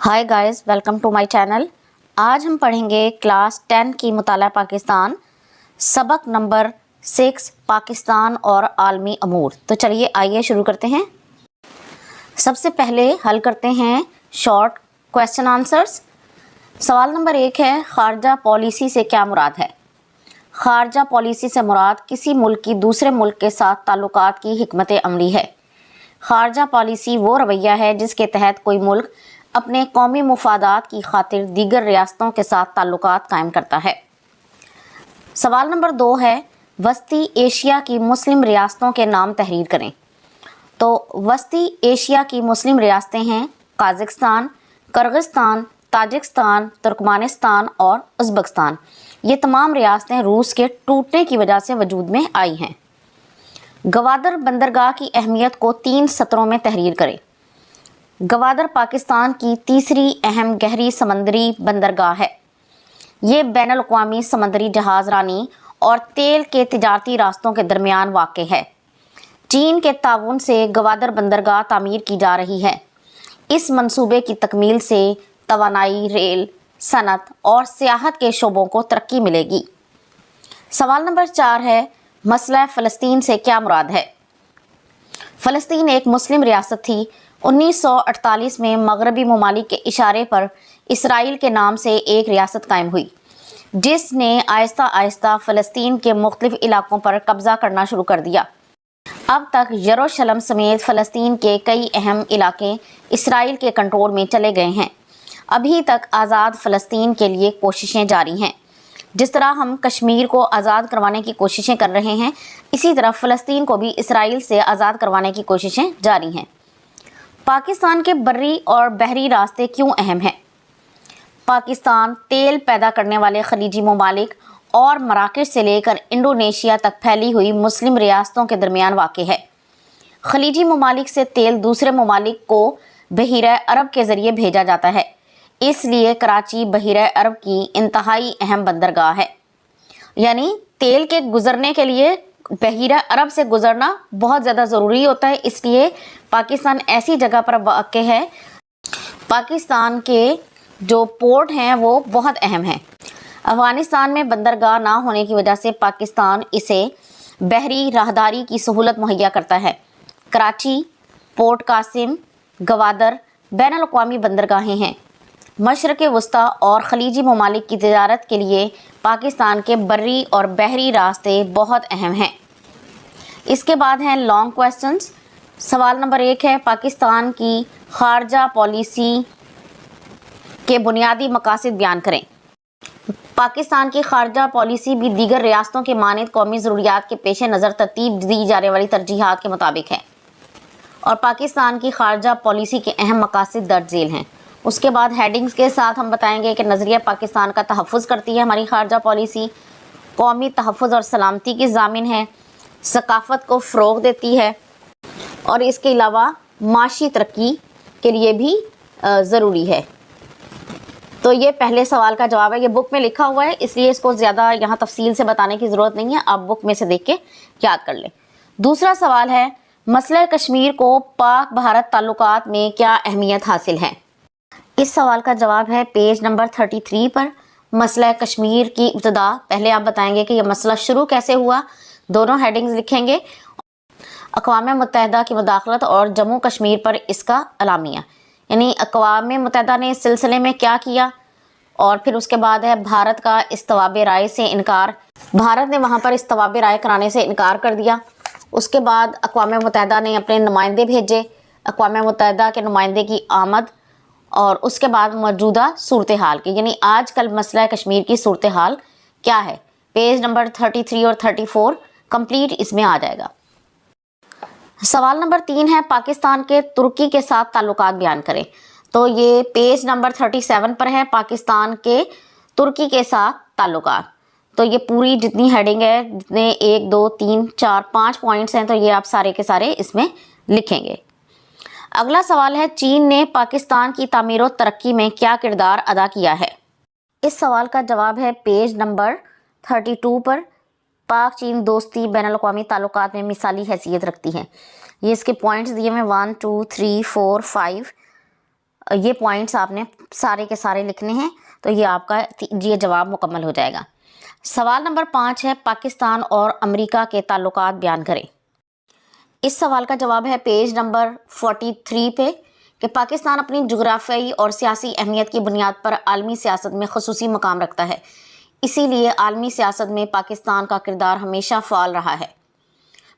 Hi guys, welcome to my channel. आज हम पढ़ेंगे क्लास 10 की मुताला पाकिस्तान, सबक नंबर 6 पाकिस्तान और आलमी अमूर। तो चलिए आइए शुरू करते हैं। सबसे पहले हल करते हैं शॉर्ट क्वेश्चन आंसर्स। सवाल नंबर 1 है, खारजा पॉलिसी से क्या मुराद है? खारजा पॉलिसी से मुराद किसी मुल्क की दूसरे मुल्क के साथ ताल्लुकात की हिकमत अमली है। खारजा पॉलिसी वो रवैया है जिसके तहत कोई मुल्क अपने कौमी मुफादात की खातिर दीगर रियासतों के साथ ताल्लुकात कायम करता है। सवाल नंबर 2 है, वस्ती एशिया की मुस्लिम रियासतों के नाम तहरीर करें। तो वस्ती एशिया की मुस्लिम रियासतें हैं काज़ाकिस्तान, किर्गिस्तान, ताजिकिस्तान, तुर्कमानिस्तान और उज़्बेकिस्तान। ये तमाम रियासतें रूस के टूटने की वजह से वजूद में आई हैं। गवादर बंदरगाह की अहमियत को 3 सत्रों में तहरीर करें। गवादर पाकिस्तान की तीसरी अहम गहरी समंदरी बंदरगाह है। ये बैनुल अक़वामी समंदरी जहाज़ रानी और तेल के तिजारती रास्तों के दरमियान वाक़ है। चीन के ताउन से गवादर बंदरगाह तामीर की जा रही है। इस मंसूबे की तकमील से तवानाई, रेल, सनत और सियाहत के शोबों को तरक्की मिलेगी। सवाल नंबर 4 है, मसला फ़लस्तीन से क्या मुराद है? फ़लस्तीन एक मुस्लिम रियासत थी। 1948 में मगरबी ममालिक के इशारे पर इसराइल के नाम से एक रियासत कायम हुई, जिसने आहिस्ता आहिस्ता फ़लस्तीन के मुख्तलिफ इलाकों पर कब्ज़ा करना शुरू कर दिया। अब तक यरूशलेम समेत फ़लस्तीन के कई अहम इलाके इसराइल के कंट्रोल में चले गए हैं। अभी तक आज़ाद फ़लस्तीन के लिए कोशिशें जारी हैं। जिस तरह हम कश्मीर को आज़ाद करवाने की कोशिशें कर रहे हैं, इसी तरह फ़लस्तीन को भी इसराइल से आज़ाद करवाने की कोशिशें जारी हैं। पाकिस्तान के बर्री और बहरी रास्ते क्यों अहम हैं? पाकिस्तान तेल पैदा करने वाले खलीजी ममालिक और मराकश से लेकर इंडोनेशिया तक फैली हुई मुस्लिम रियासतों के दरमियान वाक़ है। खलीजी ममालिक से तेल दूसरे ममालिक को बहीरा अरब के ज़रिए भेजा जाता है, इसलिए कराची बहीरा अरब की इंतहाई अहम बंदरगाह है। यानी तेल के गुज़रने के लिए बहीरा अरब से गुज़रना बहुत ज़्यादा ज़रूरी होता है, इसलिए पाकिस्तान ऐसी जगह पर वाक़ है। पाकिस्तान के जो पोर्ट हैं वो बहुत अहम हैं। अफ़गानिस्तान में बंदरगाह ना होने की वजह से पाकिस्तान इसे बहरी राहदारी की सहूलत मुहैया करता है। कराची, पोर्ट कासिम, गवादर बैनुल अक़वामी बंदरगाहें हैं। मशरक़ वस्ता और खलीजी ममालिक की तिजारत के लिए पाकिस्तान के बर्री और बहरी रास्ते बहुत अहम हैं। इसके बाद हैं लॉन्ग क्वेश्चंस। सवाल नंबर 1 है, पाकिस्तान की खारजा पॉलिसी के बुनियादी मकासद बयान करें। पाकिस्तान की खारजा पॉलिसी भी दीगर रियासतों के मानद कौमी ज़रूरियात के पेश नज़र तरतीब दी जाने वाली तरजीहात के मुताबिक है और पाकिस्तान की खारजा पॉलिसी के अहम मकासद दर्ज झेल हैं। उसके बाद हेडिंग्स के साथ हम बताएंगे कि नज़रिया पाकिस्तान का तहफ़्फ़ुज़ करती है हमारी खारजा पॉलिसी, कौमी तहफ़्फ़ुज़ और सलामती की ज़ामिन है, सकाफ़त को फ़रोग़ देती है और इसके अलावा माशी तरक्की के लिए भी ज़रूरी है। तो ये पहले सवाल का जवाब है। ये बुक में लिखा हुआ है, इसलिए इसको ज़्यादा यहाँ तफसील से बताने की ज़रूरत नहीं है, आप बुक में से देख के याद कर लें। दूसरा सवाल है, मसला कश्मीर को पाक भारत ताल्लुकात में क्या अहमियत हासिल है? इस सवाल का जवाब है पेज नंबर 33 पर। मसला कश्मीर की इब्तिदा, पहले आप बताएंगे कि यह मसला शुरू कैसे हुआ, दोनों हेडिंग्स लिखेंगे। अक़वाम मुत्तहिदा की मुदाखलत और जम्मू कश्मीर पर इसका अलामिया, यानी अक़वाम मुत्तहिदा ने इस सिलसिले में क्या किया, और फिर उसके बाद है भारत का इस्तवाब राय से इनकार। भारत ने वहाँ पर इस्तवाब राय कराने से इनकार कर दिया। उसके बाद अक़वाम मुत्तहिदा ने अपने नुमाइंदे भेजे, अक़वाम मुत्तहिदा के नुमाइंदे की आमद और उसके बाद मौजूदा सूरत हाल की, यानी आज कल मसला कश्मीर की सूरत हाल क्या है। पेज नंबर 33 और 34 कंप्लीट इसमें आ जाएगा। सवाल नंबर 3 है, पाकिस्तान के तुर्की के साथ ताल्लुकात बयान करें। तो ये पेज नंबर 37 पर है, पाकिस्तान के तुर्की के साथ ताल्लुकात। तो ये पूरी जितनी हेडिंग है, जितने 1 2 3 4 5 पॉइंट्स हैं, तो ये आप सारे के सारे इसमें लिखेंगे। अगला सवाल है, चीन ने पाकिस्तान की तामीर और तरक्की में क्या किरदार अदा किया है? इस सवाल का जवाब है पेज नंबर 32 पर। पाक चीन दोस्ती बैनुल अक़वामी ताल्लुकात में मिसाली हैसियत रखती है। ये इसके पॉइंट्स दिए हुए 1 2 3 4 5 یہ پوائنٹس آپ نے سارے کے سارے لکھنے ہیں، تو یہ آپ کا یہ جواب مکمل ہو جائے گا۔ سوال نمبر 5 ہے پاکستان اور امریکہ کے تعلقات بیان کریں۔ اس سوال کا جواب ہے پیج نمبر 43 پہ کہ پاکستان اپنی جغرافیائی اور سیاسی اہمیت کی بنیاد پر عالمی سیاست میں خصوصی مقام رکھتا ہے، اسی لیے عالمی سیاست میں پاکستان کا کردار ہمیشہ فعال رہا ہے۔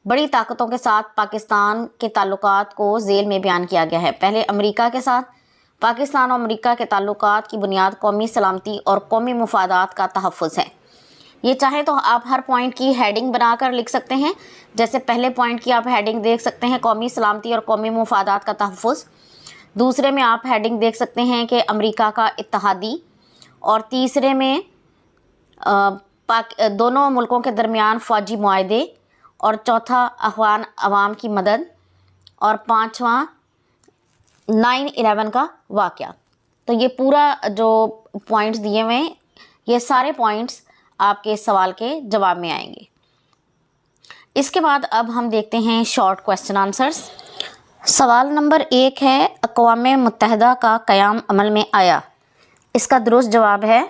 بڑی طاقتوں کے ساتھ پاکستان کے تعلقات کو ذیل میں بیان کیا گیا ہے۔ پہلے امریکہ کے ساتھ پاکستان اور امریکہ کے تعلقات کی بنیاد قومی سلامتی اور قومی مفادات کا تحفظ ہے۔ یہ چاہے تو آپ ہر پوائنٹ کی ہیڈنگ بنا کر لکھ سکتے ہیں، جیسے پہلے پوائنٹ کی آپ ہیڈنگ دیکھ سکتے ہیں قومی سلامتی اور قومی مفادات کا تحفظ، دوسرے میں آپ ہیڈنگ دیکھ سکتے ہیں کہ امریکہ کا اتحادی، اور تیسرے میں دونوں ملکوں کے درمیان فوجی معاہدے، اور چوتھا افغان عوام کی مدد، اور پانچواں 9/11 کا واقعہ۔ تو یہ پورا جو پوائنٹس دیے ہوئے ہیں، یہ سارے پوائنٹس آپ کے سوال کے جواب میں آئیں گے۔ اس کے بعد اب ہم دیکھتے ہیں شارٹ کویسچن آنسرز۔ سوال نمبر 1 ہے اقوام متحدہ کا قیام عمل میں آیا، اس کا درست جواب ہے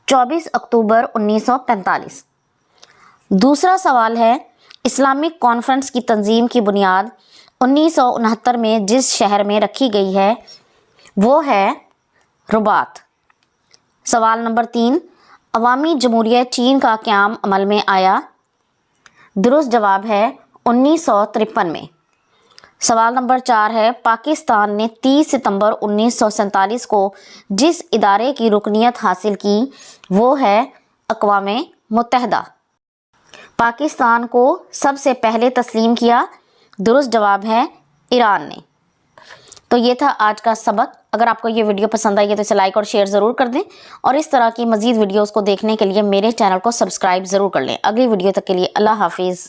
24 اکتوبر 1945۔ دوسرا سوال ہے اسلامک کانفرنس کی تنظیم کی بنیاد 1969 میں جس شہر میں رکھی گئی ہے وہ ہے رباط۔ سوال نمبر 3 عوامی جمہوریہ چین کا قیام عمل میں آیا، درست جواب ہے 1953 میں۔ سوال نمبر 4 ہے پاکستان نے 30 ستمبر 1947 کو جس ادارے کی رکنیت حاصل کی وہ ہے اقوام متحدہ۔ پاکستان کو سب سے پہلے تسلیم کیا، درست جواب ہے ایران نے۔ تو یہ تھا آج کا سبق۔ اگر آپ کو یہ ویڈیو پسند آئی ہے تو اسے لائک اور شیئر ضرور کر دیں، اور اس طرح کی مزید ویڈیوز کو دیکھنے کے لیے میرے چینل کو سبسکرائب ضرور کر لیں۔ اگلی ویڈیو تک کے لیے اللہ حافظ۔